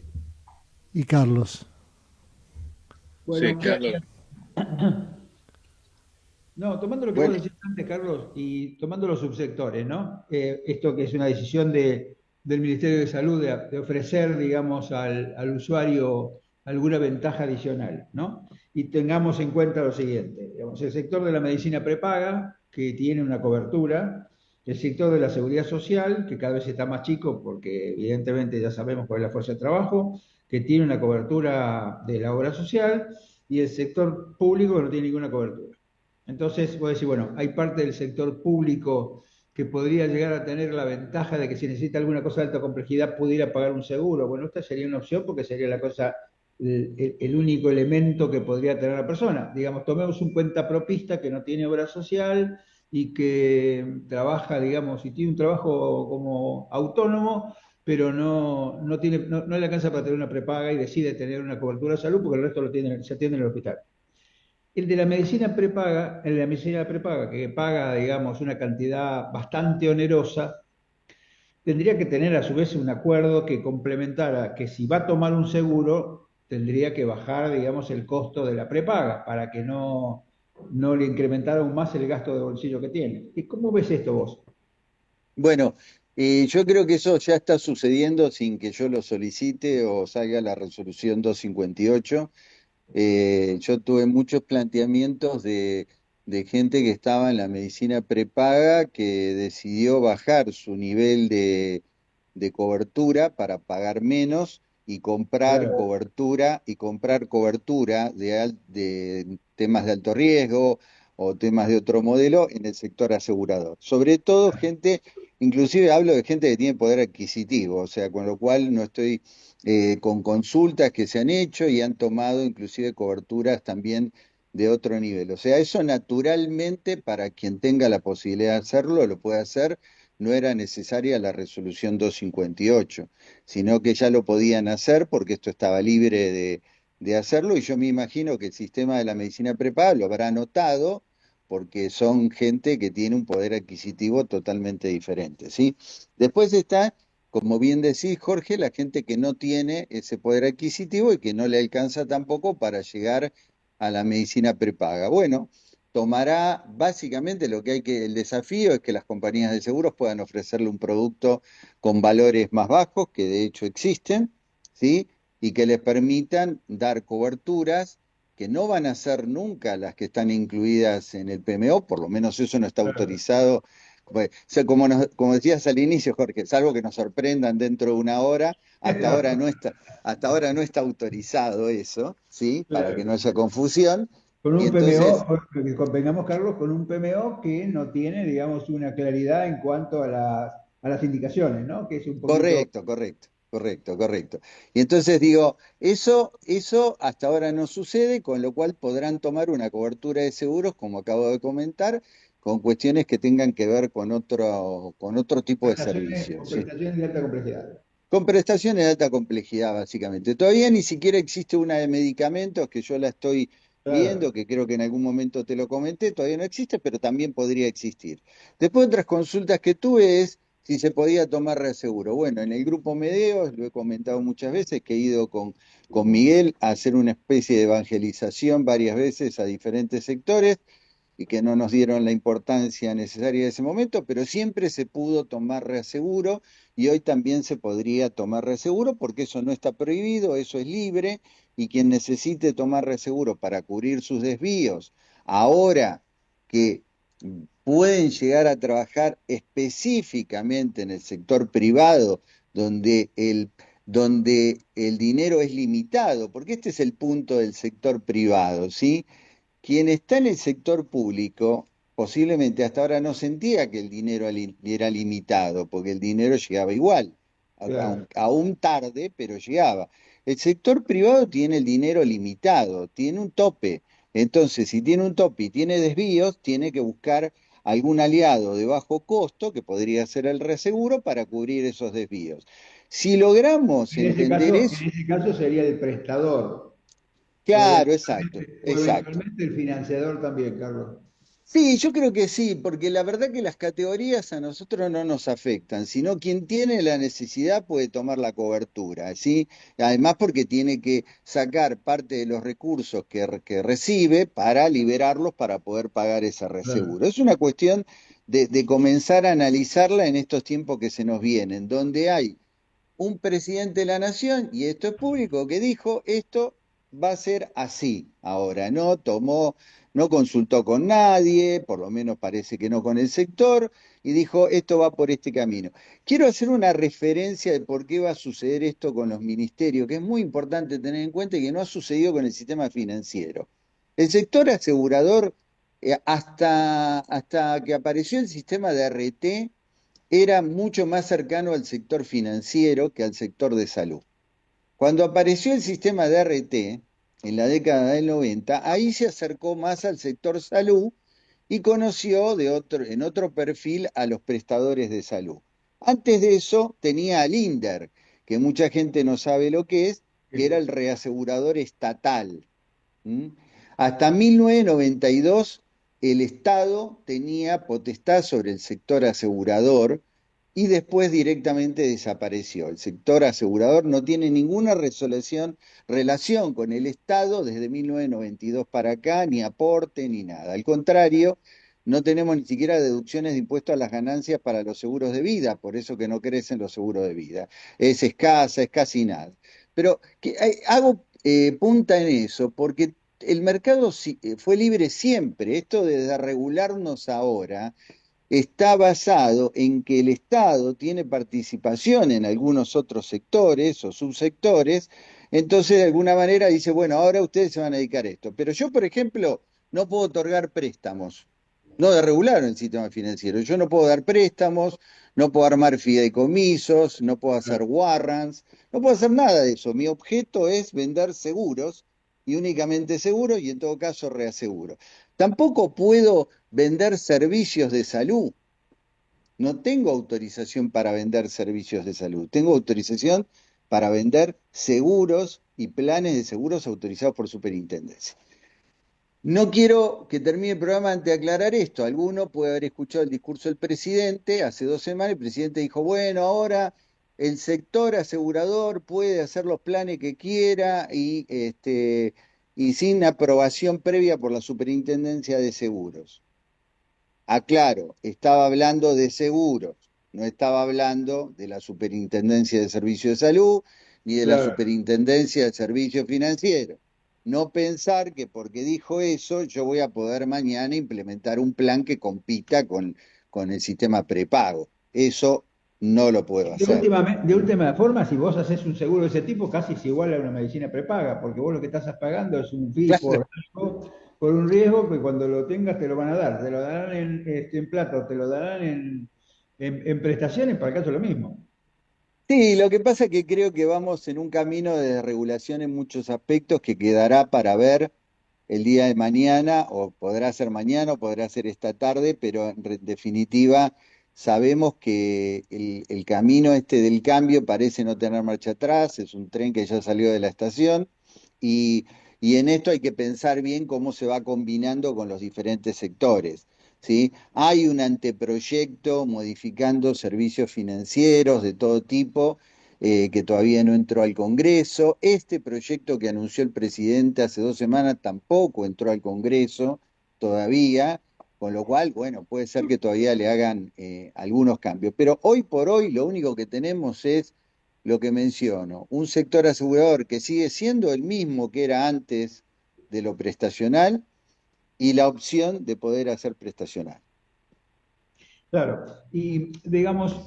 y Carlos. Bueno, Sí, Carlos. No, tomando lo que Bueno, vos decías antes, Carlos, y tomando los subsectores, ¿no? Esto que es una decisión del Ministerio de Salud de ofrecer, digamos, al usuario alguna ventaja adicional, ¿no? Y tengamos en cuenta lo siguiente, digamos, el sector de la medicina prepaga, que tiene una cobertura, el sector de la seguridad social, que cada vez está más chico porque evidentemente ya sabemos cuál es la fuerza de trabajo, que tiene una cobertura de la obra social, y el sector público que no tiene ninguna cobertura. Entonces, voy a decir, bueno, hay parte del sector público que podría llegar a tener la ventaja de que si necesita alguna cosa de alta complejidad pudiera pagar un seguro. Bueno, esta sería una opción porque sería la cosa, el único elemento que podría tener la persona. Digamos, tomemos un cuentapropista que no tiene obra social y que trabaja, digamos, y tiene un trabajo como autónomo, pero no le alcanza para tener una prepaga y decide tener una cobertura de salud porque el resto se atiende en el hospital. El de la medicina prepaga, el de la medicina prepaga, que paga, digamos, una cantidad bastante onerosa, tendría que tener a su vez un acuerdo que complementara que si va a tomar un seguro, tendría que bajar, digamos, el costo de la prepaga para que no le incrementara aún más el gasto de bolsillo que tiene. ¿Y cómo ves esto vos? bueno, yo creo que eso ya está sucediendo sin que yo lo solicite o salga la resolución 258. Yo tuve muchos planteamientos de gente que estaba en la medicina prepaga que decidió bajar su nivel de cobertura para pagar menos Claro, y comprar cobertura de temas de alto riesgo o temas de otro modelo en el sector asegurador. Sobre todo gente, inclusive hablo de gente que tiene poder adquisitivo, o sea, con lo cual no estoy con consultas que se han hecho y han tomado inclusive coberturas también de otro nivel. O sea, eso naturalmente para quien tenga la posibilidad de hacerlo, lo puede hacer. No era necesaria la resolución 258, sino que ya lo podían hacer porque esto estaba libre de hacerlo y yo me imagino que el sistema de la medicina prepaga lo habrá notado porque son gente que tiene un poder adquisitivo totalmente diferente, ¿sí? Después está, como bien decís, Jorge, la gente que no tiene ese poder adquisitivo y que no le alcanza tampoco para llegar a la medicina prepaga. Bueno, tomará básicamente el desafío es que las compañías de seguros puedan ofrecerle un producto con valores más bajos, que de hecho existen, ¿sí? Y que les permitan dar coberturas que no van a ser nunca las que están incluidas en el PMO, por lo menos eso no está claro. autorizado. Pues, o sea, como decías al inicio, Jorge, salvo que nos sorprendan dentro de una hora, hasta ahora no está autorizado eso, ¿sí? Para que no Claro. haya confusión. Con Y un PMO, entonces, que convengamos, Carlos, con un PMO que no tiene, digamos, una claridad en cuanto a las indicaciones, ¿no? Que es un poquito. correcto, correcto, correcto, correcto. Y entonces digo, eso hasta ahora no sucede, con lo cual podrán tomar una cobertura de seguros, como acabo de comentar, con cuestiones que tengan que ver con otro tipo de Prestaciones, servicios, con ¿sí? prestaciones de alta complejidad. Con prestaciones de alta complejidad, básicamente. Todavía ni siquiera existe una de medicamentos que yo la estoy viendo, Claro. que creo que en algún momento te lo comenté, todavía no existe, pero también podría existir. Después otras consultas que tuve es si se podía tomar reaseguro. Bueno, en el grupo Medeos, lo he comentado muchas veces, que he ido con Miguel a hacer una especie de evangelización varias veces a diferentes sectores y que no nos dieron la importancia necesaria en ese momento, pero siempre se pudo tomar reaseguro y hoy también se podría tomar reaseguro porque eso no está prohibido, eso es libre y quien necesite tomar reaseguro para cubrir sus desvíos, ahora que pueden llegar a trabajar específicamente en el sector privado, donde el dinero es limitado, porque este es el punto del sector privado, ¿sí? Quien está en el sector público posiblemente hasta ahora no sentía que el dinero era limitado, porque el dinero llegaba igual, Claro. aún tarde, pero llegaba. El sector privado tiene el dinero limitado, tiene un tope. Entonces, si tiene un tope y tiene desvíos, tiene que buscar algún aliado de bajo costo, que podría ser el reseguro, para cubrir esos desvíos. Si logramos En ese entender caso, en eso, ese caso sería el prestador. Claro, exacto, O exacto. eventualmente el financiador también, Carlos. Sí, yo creo que sí, porque la verdad que las categorías a nosotros no nos afectan, sino quien tiene la necesidad puede tomar la cobertura, ¿sí? Además porque tiene que sacar parte de los recursos que recibe para liberarlos para poder pagar ese Claro. reaseguro. Es una cuestión de comenzar a analizarla en estos tiempos que se nos vienen, donde hay un presidente de la nación, y esto es público, que dijo, esto va a ser así ahora, no tomó, no consultó con nadie, por lo menos parece que no con el sector, y dijo, esto va por este camino. Quiero hacer una referencia de por qué va a suceder esto con los ministerios, que es muy importante tener en cuenta y que no ha sucedido con el sistema financiero. El sector asegurador, hasta que apareció el sistema de RT, era mucho más cercano al sector financiero que al sector de salud. Cuando apareció el sistema de RT en la década del 90, ahí se acercó más al sector salud y conoció en otro perfil a los prestadores de salud. Antes de eso tenía al INDER, que mucha gente no sabe lo que es, que era el reasegurador estatal. ¿Mm? Hasta 1992 el Estado tenía potestad sobre el sector asegurador y después directamente desapareció. El sector asegurador no tiene ninguna relación con el Estado desde 1992 para acá, ni aporte ni nada. Al contrario, no tenemos ni siquiera deducciones de impuestos a las ganancias para los seguros de vida, por eso que no crecen los seguros de vida. Es escasa, es casi nada. Pero hago punta en eso, porque el mercado fue libre siempre. Esto de regularnos ahora está basado en que el Estado tiene participación en algunos otros sectores o subsectores, entonces de alguna manera dice, bueno, ahora ustedes se van a dedicar a esto. Pero yo, por ejemplo, no puedo otorgar préstamos. No de regular el sistema financiero. Yo no puedo dar préstamos, no puedo armar fideicomisos, no puedo hacer warrants, no puedo hacer nada de eso. Mi objeto es vender seguros y únicamente seguros y en todo caso reaseguro. Tampoco puedo vender servicios de salud. No tengo autorización para vender servicios de salud. Tengo autorización para vender seguros y planes de seguros autorizados por superintendencia. No quiero que termine el programa antes de aclarar esto. Alguno puede haber escuchado el discurso del presidente hace 2 semanas. El presidente dijo, bueno, ahora el sector asegurador puede hacer los planes que quiera y sin aprobación previa por la Superintendencia de Seguros. Aclaro, estaba hablando de seguros, no estaba hablando de la Superintendencia de Servicios de Salud ni de la Claro. Superintendencia de Servicios Financieros. No pensar que porque dijo eso yo voy a poder mañana implementar un plan que compita con el sistema prepago. Eso no lo puedo hacer. De última forma, si vos haces un seguro de ese tipo, casi es igual a una medicina prepaga, porque vos lo que estás pagando es un fee Claro. por un riesgo que cuando lo tengas te lo van a dar. Te lo darán en plata o te lo darán en prestaciones, para el caso es lo mismo. Sí, lo que pasa es que creo que vamos en un camino de regulación en muchos aspectos que quedará para ver el día de mañana, o podrá ser mañana, o podrá ser esta tarde, pero en definitiva sabemos que el camino este del cambio parece no tener marcha atrás, es un tren que ya salió de la estación, y, y en esto hay que pensar bien cómo se va combinando con los diferentes sectores. ¿Sí? Hay un anteproyecto modificando servicios financieros de todo tipo que todavía no entró al Congreso. Este proyecto que anunció el presidente hace 2 semanas tampoco entró al Congreso todavía, con lo cual, bueno, puede ser que todavía le hagan algunos cambios. Pero hoy por hoy lo único que tenemos es lo que menciono, un sector asegurador que sigue siendo el mismo que era antes de lo prestacional y la opción de poder hacer prestacional. Claro, y digamos,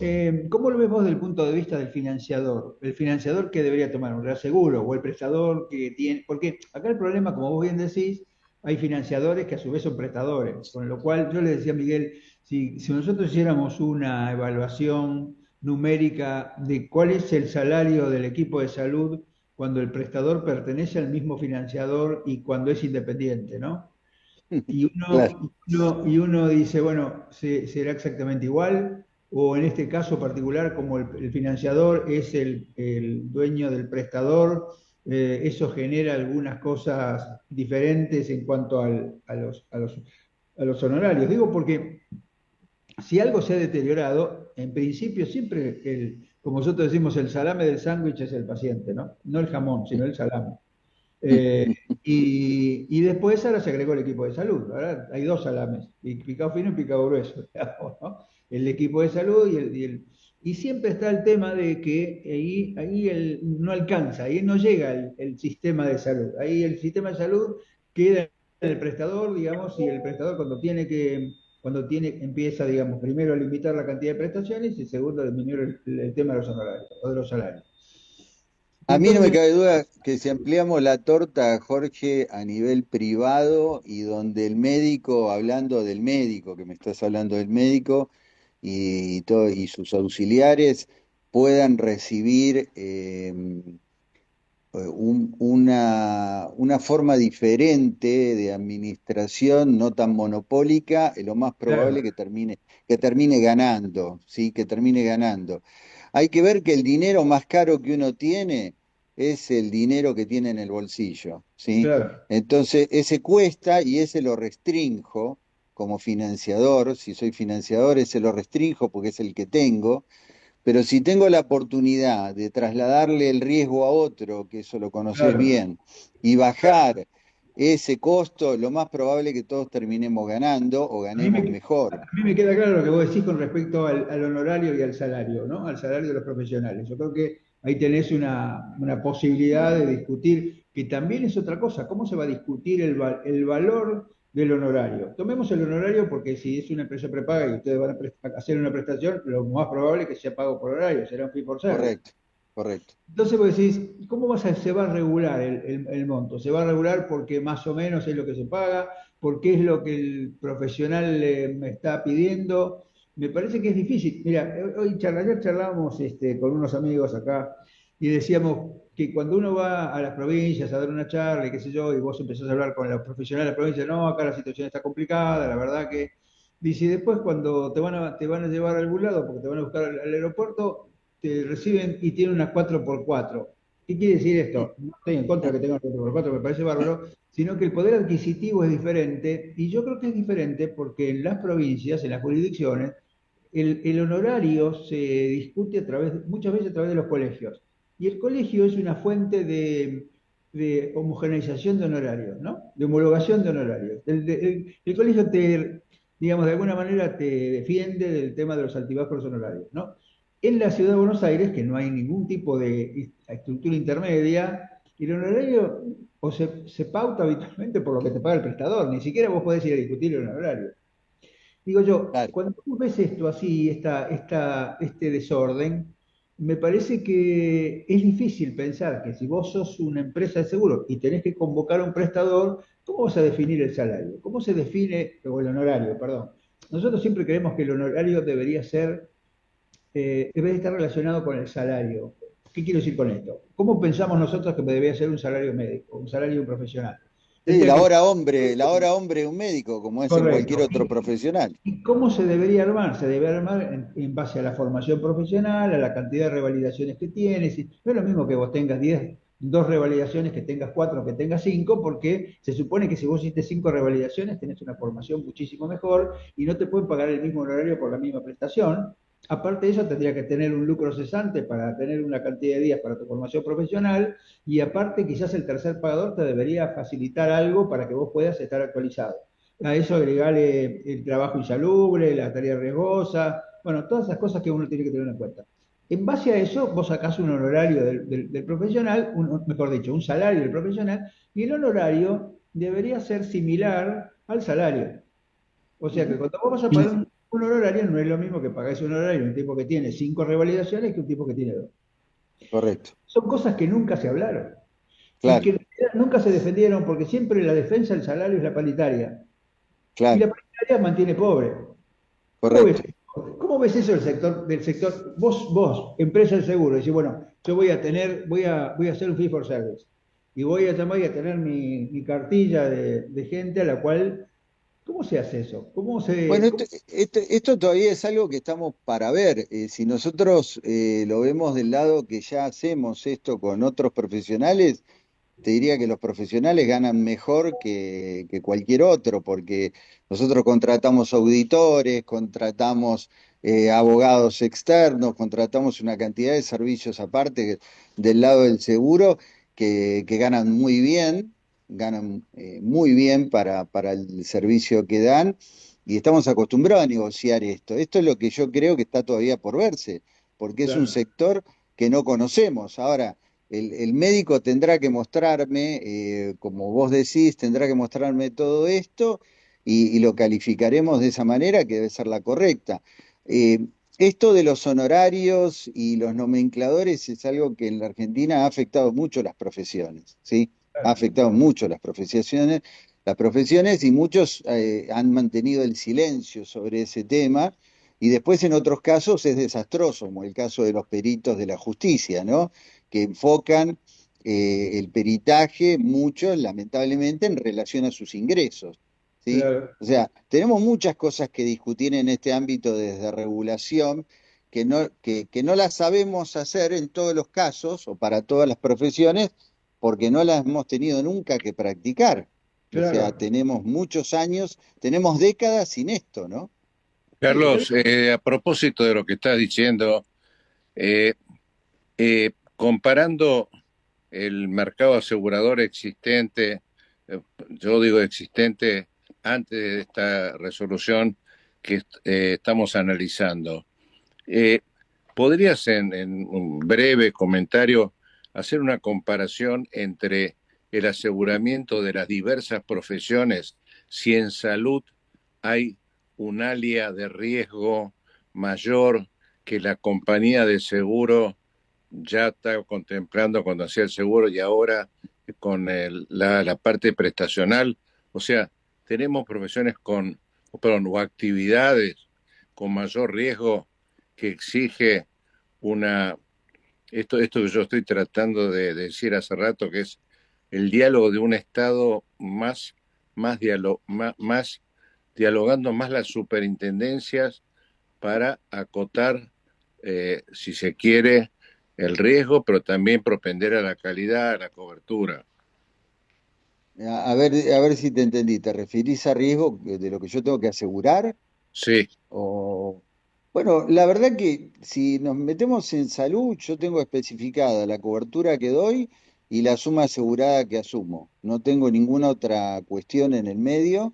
¿cómo lo ves vos desde el punto de vista del financiador? ¿El financiador que debería tomar un reaseguro o el prestador que tiene? Porque acá el problema, como vos bien decís, hay financiadores que a su vez son prestadores, con lo cual yo le decía a Miguel, si nosotros hiciéramos una evaluación numérica de cuál es el salario del equipo de salud cuando el prestador pertenece al mismo financiador y cuando es independiente, ¿no? Y Claro. uno dice, bueno, ¿será exactamente igual? O en este caso particular, como el financiador es el dueño del prestador, eso genera algunas cosas diferentes en cuanto a los honorarios. Digo porque si algo se ha deteriorado, en principio siempre, como nosotros decimos, el salame del sándwich es el paciente, ¿no? No el jamón, sino el salame. Y después ahora se agregó el equipo de salud. Ahora hay dos salames, picado fino y picado grueso, digamos, ¿no? El equipo de salud y siempre está el tema de que ahí no alcanza, ahí no llega el sistema de salud. Ahí el sistema de salud queda en el prestador, digamos, y el prestador empieza, digamos, primero a limitar la cantidad de prestaciones y segundo a disminuir el tema de los honorarios o de los salarios. A mí no me Entonces, cabe duda que si ampliamos la torta, Jorge, a nivel privado y donde el médico, hablando del médico, que me estás hablando del médico y sus auxiliares, puedan recibir una forma diferente de administración, no tan monopólica, es lo más probable claro, que termine ganando, ¿sí? Que termine ganando. Hay que ver que el dinero más caro que uno tiene es el dinero que tiene en el bolsillo, ¿sí? claro. Entonces, ese cuesta y ese lo restrinjo como financiador. Si soy financiador, ese lo restrinjo porque es el que tengo. Pero si tengo la oportunidad de trasladarle el riesgo a otro, que eso lo conoces Claro. bien, y bajar ese costo, lo más probable es que todos terminemos ganando o A mí me, ganemos mejor. a mí me queda claro lo que vos decís con respecto al honorario y al salario, ¿no? Al salario de los profesionales. Yo creo que ahí tenés una posibilidad de discutir, que también es otra cosa. ¿Cómo se va a discutir el valor del honorario? Tomemos el honorario porque si es una empresa prepaga y ustedes van a hacer una prestación, lo más probable es que sea pago por horario, será un fee for service. Correcto, correcto. Entonces vos decís, ¿cómo se va a regular el monto? ¿Se va a regular porque más o menos es lo que se paga? ¿Porque es lo que el profesional me está pidiendo? Me parece que es difícil. Mira, ayer charlábamos con unos amigos acá y decíamos que cuando uno va a las provincias a dar una charla y qué sé yo, y vos empezás a hablar con los profesionales de la provincia, no, acá la situación está complicada, la verdad que... Dice, y después cuando te van a llevar a algún lado, porque te van a buscar al aeropuerto, te reciben y tienen una 4x4. ¿Qué quiere decir esto? No estoy en contra de que tengan 4x4, me parece bárbaro, sino que el poder adquisitivo es diferente, y yo creo que es diferente porque en las provincias, en las jurisdicciones, el honorario se discute muchas veces a través de los colegios. Y el colegio es una fuente de homogeneización de honorarios, ¿no? De homologación de honorarios. El colegio digamos, de alguna manera te defiende del tema de los altibajos honorarios, ¿no? En la ciudad de Buenos Aires, que no hay ningún tipo de estructura intermedia, el honorario se pauta habitualmente por lo que te paga el prestador, ni siquiera vos podés ir a discutir el honorario. Digo yo, Claro. cuando tú ves esto así, este desorden, me parece que es difícil pensar que si vos sos una empresa de seguro y tenés que convocar a un prestador, ¿cómo vas a definir el salario? ¿Cómo se define, o el honorario, perdón? Nosotros siempre creemos que el honorario debería estar relacionado con el salario. ¿Qué quiero decir con esto? ¿Cómo pensamos nosotros que debería ser un salario médico, un salario profesional? Sí, Tendría que ser la hora hombre de un médico, como es en cualquier correcto. otro profesional. ¿Y cómo se debería armar? Se debe armar en base a la formación profesional, a la cantidad de revalidaciones que tienes. No es lo mismo que vos tengas 2 revalidaciones, que tengas 4, que tengas 5, porque se supone que si vos hiciste 5 revalidaciones tenés una formación muchísimo mejor y no te pueden pagar el mismo honorario por la misma prestación. Aparte de eso, tendría que tener un lucro cesante para tener una cantidad de días para tu formación profesional y aparte quizás el tercer pagador te debería facilitar algo para que vos puedas estar actualizado. A eso agregarle el trabajo insalubre, la tarea riesgosa, bueno, todas esas cosas que uno tiene que tener en cuenta. En base a eso, vos sacás un honorario del profesional, mejor dicho, un salario del profesional, y el honorario debería ser similar al salario. O sea que cuando vos vas a pagar un honorario, no es lo mismo que pagáis un honorario un tipo que tiene 5 revalidaciones que un tipo que tiene 2. Correcto, Son cosas que nunca se hablaron y que claro, en realidad nunca se defendieron porque siempre la defensa del salario es la paritaria. Y claro, la paritaria mantiene pobre. ¿Cómo ves, correcto. cómo ves eso del sector? Vos, empresa de seguro, decís, bueno, yo voy a hacer un fee for service y voy a llamar y a tener mi cartilla de gente a la cual, ¿cómo se hace eso? Bueno, esto todavía es algo que estamos para ver. Si nosotros lo vemos del lado que ya hacemos esto con otros profesionales, te diría que los profesionales ganan mejor que cualquier otro, porque nosotros contratamos auditores, contratamos abogados externos, contratamos una cantidad de servicios aparte del lado del seguro que ganan muy bien para el servicio que dan, y estamos acostumbrados a negociar esto. Esto es lo que yo creo que está todavía por verse, porque es un Claro, sector que no conocemos. Ahora, el médico tendrá que mostrarme, como vos decís, tendrá que mostrarme todo esto y lo calificaremos de esa manera que debe ser la correcta. Eh, Esto de los honorarios y los nomencladores es algo que en la Argentina ha afectado mucho las profesiones, ¿sí? Ha claro. afectado mucho las profesiones y muchos han mantenido el silencio sobre ese tema. Y después en otros casos es desastroso, como el caso de los peritos de la justicia, ¿no? Que enfocan el peritaje, muchos lamentablemente, en relación a sus ingresos, ¿sí? Claro. O sea, tenemos muchas cosas que discutir en este ámbito desde regulación que no las sabemos hacer en todos los casos o para todas las profesiones porque no las hemos tenido nunca que practicar. O sea, Claro. tenemos muchos años, tenemos décadas sin esto, ¿no? Sí, yo Carlos, a propósito de lo que estás diciendo, eh, comparando el mercado asegurador existente, yo digo existente antes de esta resolución que estamos analizando, eh, ¿podrías en un breve comentario hacer una comparación entre el aseguramiento de las diversas profesiones, si en salud hay un área de riesgo mayor que la compañía de seguro ya está contemplando cuando hacía el seguro y ahora con la parte prestacional? O sea, tenemos profesiones perdón, o actividades con mayor riesgo que exige una, esto que yo estoy tratando de decir hace rato, que es el diálogo de un Estado más dialogando más las superintendencias para acotar, si se quiere, el riesgo, pero también propender a la calidad, a la cobertura. A ver si te entendí. ¿Te referís a riesgo de lo que yo tengo que asegurar? Sí, O... Bueno, la verdad que si nos metemos en salud, yo tengo especificada la cobertura que doy y la suma asegurada que asumo. No tengo ninguna otra cuestión en el medio,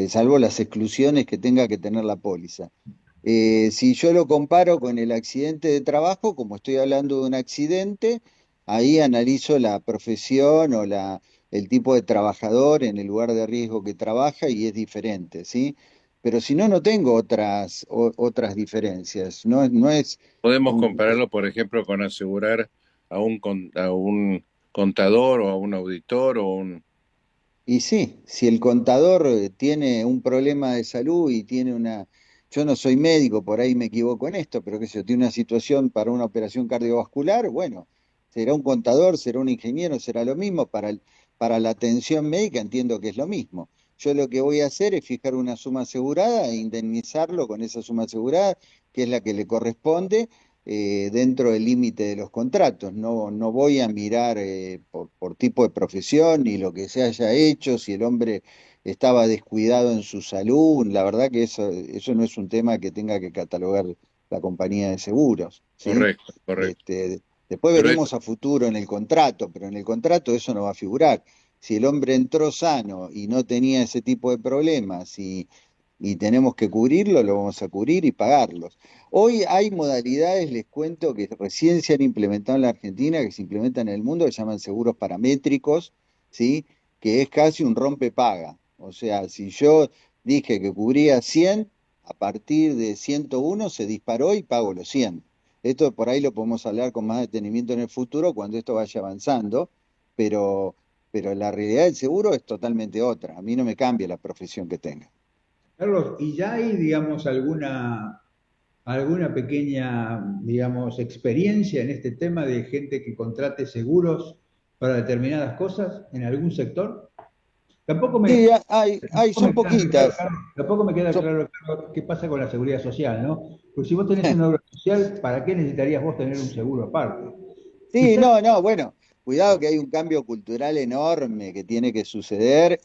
salvo las exclusiones que tenga que tener la póliza. Si yo lo comparo con el accidente de trabajo, como estoy hablando de un accidente, ahí analizo la profesión o el tipo de trabajador en el lugar de riesgo que trabaja y es diferente, ¿sí? Pero si no, no tengo otras diferencias. No es podemos un, compararlo, por ejemplo, con asegurar a un contador o a un auditor o un... Y sí, si el contador tiene un problema de salud y tiene una, yo no soy médico, por ahí me equivoco en esto, pero qué sé yo, tiene una situación para una operación cardiovascular, bueno, será un contador, será un ingeniero, será lo mismo, para la atención médica entiendo que es lo mismo. Yo lo que voy a hacer es fijar una suma asegurada e indemnizarlo con esa suma asegurada, que es la que le corresponde dentro del límite de los contratos. No voy a mirar por tipo de profesión ni lo que se haya hecho, si el hombre estaba descuidado en su salud. La verdad que eso no es un tema que tenga que catalogar la compañía de seguros, ¿sí? Correcto, correcto. Este, después Pero veremos a futuro en el contrato, pero en el contrato eso no va a figurar. Si el hombre entró sano y no tenía ese tipo de problemas y tenemos que cubrirlo, lo vamos a cubrir y pagarlos. Hoy hay modalidades, les cuento, que recién se han implementado en la Argentina, que se implementan en el mundo, que se llaman seguros paramétricos, ¿sí? Que es casi un rompe-paga. O sea, si yo dije que cubría 100, a partir de 101 se disparó y pago los 100. Esto por ahí lo podemos hablar con más detenimiento en el futuro cuando esto vaya avanzando, pero, pero la realidad del seguro es totalmente otra. A mí no me cambia la profesión que tenga. Carlos, ¿y ya hay, digamos, alguna pequeña, digamos, experiencia en este tema de gente que contrate seguros para determinadas cosas en algún sector? Tampoco me, Sí, son poquitas. tampoco me queda Son- claro, Carlos, qué pasa con la seguridad social, ¿no? Porque si vos tenés una obra social, ¿para qué necesitarías vos tener un seguro aparte? sí, Quizás, no, bueno. Cuidado que hay un cambio cultural enorme que tiene que suceder,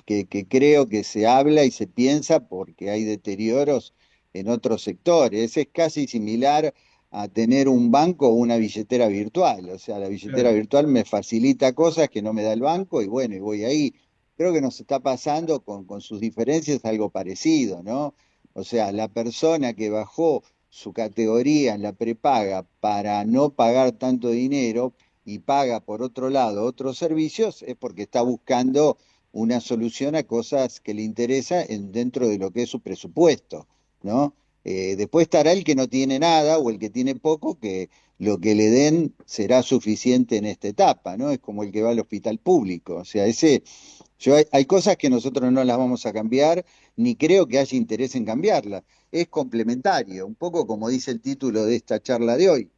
que creo que se habla y se piensa porque hay deterioros en otros sectores. Es casi similar a tener un banco o una billetera virtual. O sea, la billetera Claro. virtual me facilita cosas que no me da el banco y bueno, y voy ahí. Creo que nos está pasando con sus diferencias algo parecido, ¿no? O sea, la persona que bajó su categoría en la prepaga para no pagar tanto dinero y paga por otro lado otros servicios, es porque está buscando una solución a cosas que le interesa dentro de lo que es su presupuesto, ¿no? Después estará el que no tiene nada o el que tiene poco, que lo que le den será suficiente en esta etapa, ¿no? Es como el que va al hospital público, o sea, hay cosas que nosotros no las vamos a cambiar, ni creo que haya interés en cambiarlas. Es complementario, un poco como dice el título de esta charla de hoy.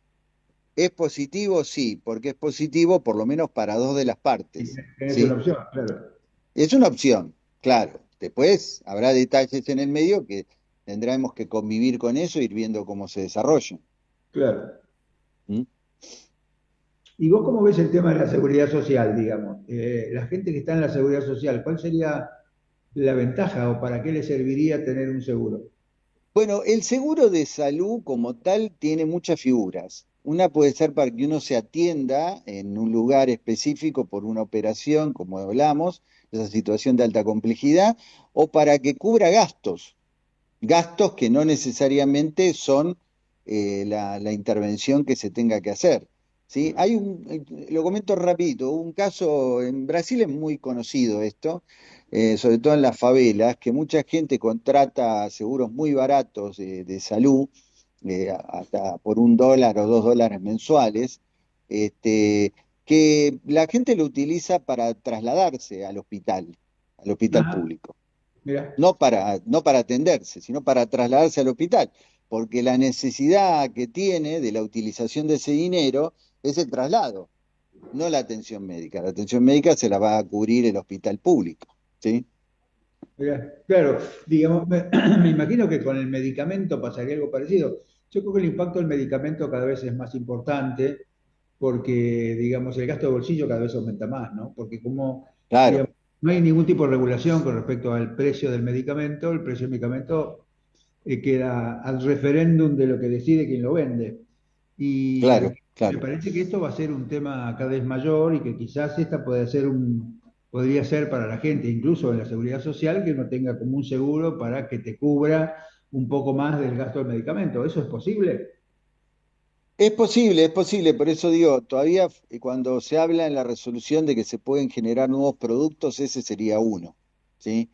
¿Es positivo? Sí, porque es positivo por lo menos para dos de las Y partes, tenés una ¿sí? opción, claro. Es una opción, claro. Después habrá detalles en el medio que tendremos que convivir con eso e ir viendo cómo se desarrollan. Claro. ¿Mm? ¿Y vos cómo ves el tema de la seguridad social, digamos? La gente que está en la seguridad social, ¿cuál sería la ventaja o para qué le serviría tener un seguro? Bueno, el seguro de salud como tal tiene muchas figuras. Una puede ser para que uno se atienda en un lugar específico por una operación, como hablamos, esa situación de alta complejidad, o para que cubra gastos que no necesariamente son la intervención que se tenga que hacer. ¿Sí? Lo comento rapidito, un caso en Brasil es muy conocido esto, sobre todo en las favelas, que mucha gente contrata seguros muy baratos de salud, hasta por $1 o $2 mensuales, que la gente lo utiliza para trasladarse al hospital Ajá, público mira, no para atenderse, sino para trasladarse al hospital, porque la necesidad que tiene de la utilización de ese dinero es el traslado, no la atención médica. La atención médica se la va a cubrir el hospital público, ¿sí? mira. Claro, digamos, me imagino que con el medicamento pasaría algo parecido. Yo creo que el impacto del medicamento cada vez es más importante porque, digamos, el gasto de bolsillo cada vez aumenta más, ¿no? Porque como, Claro, digamos, no hay ningún tipo de regulación con respecto al precio del medicamento, el precio del medicamento queda al referéndum de lo que decide quien lo vende. Y claro, me claro. parece que esto va a ser un tema cada vez mayor y que quizás esta podría ser para la gente, incluso en la seguridad social, que uno tenga como un seguro para que te cubra un poco más del gasto del medicamento. ¿Eso es posible? Es posible, por eso digo, todavía cuando se habla en la resolución de que se pueden generar nuevos productos, ese sería uno, ¿sí?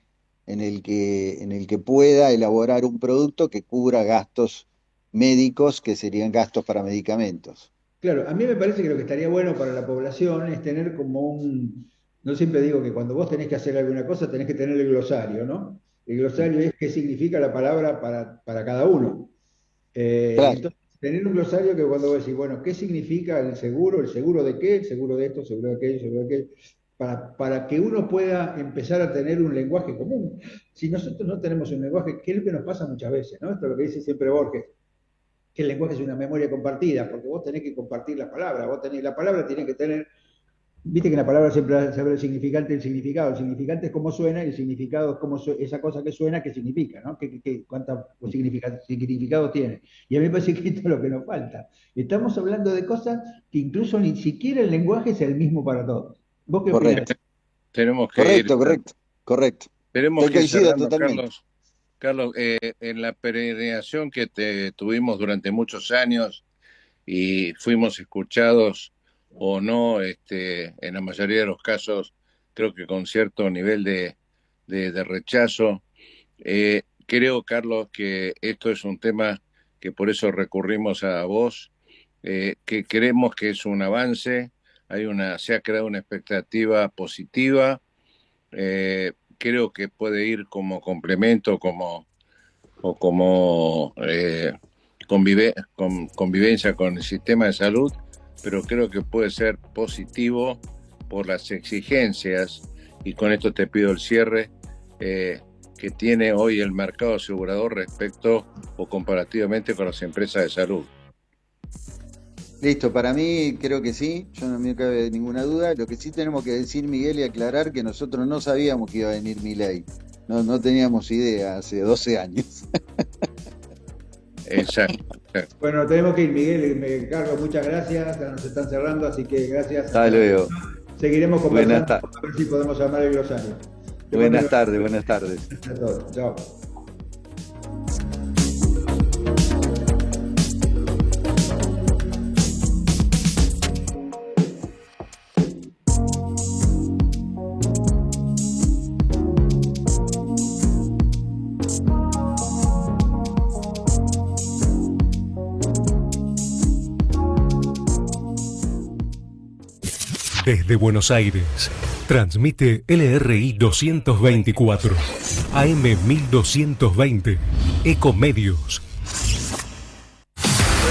En el que pueda elaborar un producto que cubra gastos médicos, que serían gastos para medicamentos. Claro, a mí me parece que lo que estaría bueno para la población es tener no siempre digo que cuando vos tenés que hacer alguna cosa tenés que tener el glosario, ¿no? El Mm. glosario es qué significa la palabra para cada uno. Claro, Entonces, tener un glosario que cuando vos decís, bueno, ¿qué significa el seguro de qué, el seguro de esto, el seguro de aquello, el seguro de aquello? Para que uno pueda empezar a tener un lenguaje común. Si nosotros no tenemos un lenguaje, ¿qué es lo que nos pasa muchas veces, ¿no? Esto es lo que dice siempre Borges, que el lenguaje es una memoria compartida, porque vos tenés que compartir las palabras, la palabra tiene que tener, viste que la palabra siempre se habla el significante y el significante es cómo suena y el significado es esa cosa que suena, qué significa, ¿no? ¿Cuántos significados tiene? Y a mí me parece que esto es lo que nos falta. Estamos hablando de cosas que incluso ni siquiera el lenguaje es el mismo para todos. ¿Vos qué opinás? correcto, Tenemos que ir, correcto, correcto, correcto. tenemos Te que ir coincido cerrando, totalmente. Carlos. Carlos, en la peregrinación que tuvimos durante muchos años y fuimos escuchados o no, en la mayoría de los casos, creo que con cierto nivel de rechazo. Creo, Carlos, que esto es un tema que por eso recurrimos a vos, que creemos que es un avance, se ha creado una expectativa positiva, creo que puede ir como complemento, o como convivencia con el sistema de salud, pero creo que puede ser positivo por las exigencias, y con esto te pido el cierre, que tiene hoy el mercado asegurador respecto o comparativamente con las empresas de salud. Listo, para mí creo que sí, yo no me cabe ninguna duda. Lo que sí tenemos que decir, Miguel, y aclarar que nosotros no sabíamos que iba a venir Milei. No teníamos idea hace 12 años. Exacto. Bueno, tenemos que ir, Miguel, Carlos, muchas gracias, ya nos están cerrando, así que gracias. Hasta luego. Seguiremos conversando, Buenas a ver si podemos armar el glosario. Buenas tardes, buenas tardes. Gracias a todos, chao. Desde Buenos Aires, transmite LRI 224, AM 1220, Ecomedios,